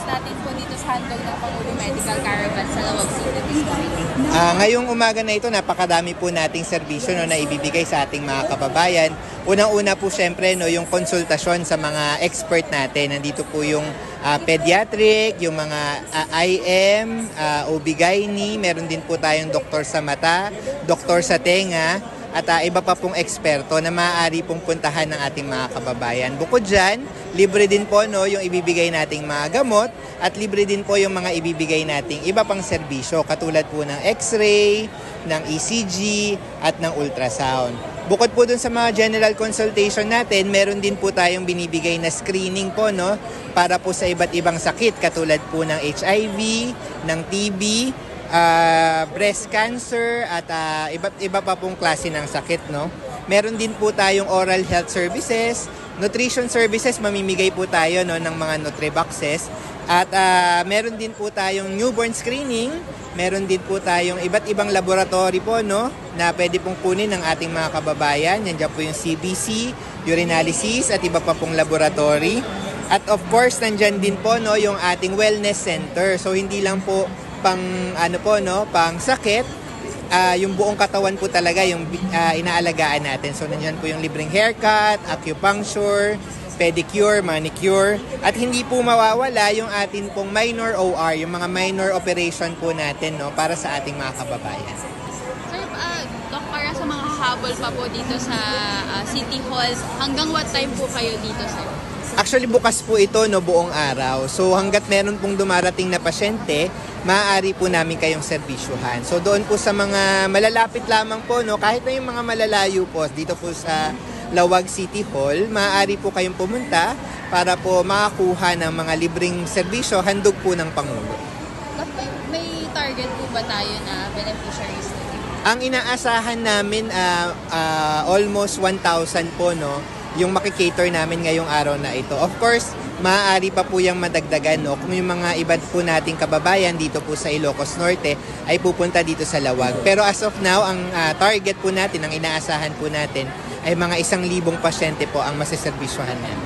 natin po dito sa handog ng Pangulo Medical Caravan sa Lawag City this morning? Ngayong umaga na ito, napakadami po nating serbisyo no, na ibibigay sa ating mga kababayan. Unang-una po syempre no, yung konsultasyon sa mga expert natin. Nandito po yung pediatric, yung mga IM, OB-GYN, meron din po tayong doktor sa mata, doktor sa tenga, at iba pa pong eksperto na maaari pong puntahan ng ating mga kababayan. Bukod dyan, libre din po no, yung ibibigay nating mga gamot at libre din po yung mga ibibigay nating iba pang serbisyo katulad po ng X-ray, ng ECG at ng ultrasound. Bukod po dun sa mga general consultation natin, meron din po tayong binibigay na screening po no, para po sa iba't ibang sakit katulad po ng HIV, ng TB, breast cancer at iba pa pong klase ng sakit no. Meron din po tayong oral health services, nutrition services, mamimigay po tayo no ng mga Nutriboxes at meron din po tayong newborn screening, meron din po tayong iba't ibang laboratory po no na pwede pong kunin ng ating mga kababayan. Nandiyan po yung CBC, urinalysis at iba pa pong laboratory. At of course, nandyan din po no yung ating wellness center. So hindi lang po pang pang sakit, yung buong katawan po talaga yung inaalagaan natin. So nandiyan po yung libreng haircut, acupuncture, pedicure, manicure, at hindi po mawawala yung atin pong minor OR, yung mga minor operation po natin no para sa ating mga kababayan. Sir, Doc, para sa mga habol pa po dito sa City Hall, hanggang what time po kayo dito, sir? Actually, bukas po ito no buong araw. So hanggat meron pong dumarating na pasyente, maaari po namin kayong serbisyuhan. So doon po sa mga malalapit lamang po no, kahit na yung mga malalayo po dito po sa Lawag City Hall, maaari po kayong pumunta para po makakuha ng mga libreng serbisyo handog po ng Pangulo. May target po ba tayo na beneficiaries? Ang inaasahan namin almost 1,000 po no, yung makikater namin ngayong araw na ito. Of course, maaari pa po yung madagdagan no, kung yung mga iba po nating kababayan dito po sa Ilocos Norte ay pupunta dito sa Lawag. Pero as of now, ang target po natin, ang inaasahan po natin ay mga 1,000 pasyente po ang masiservisyohan namin.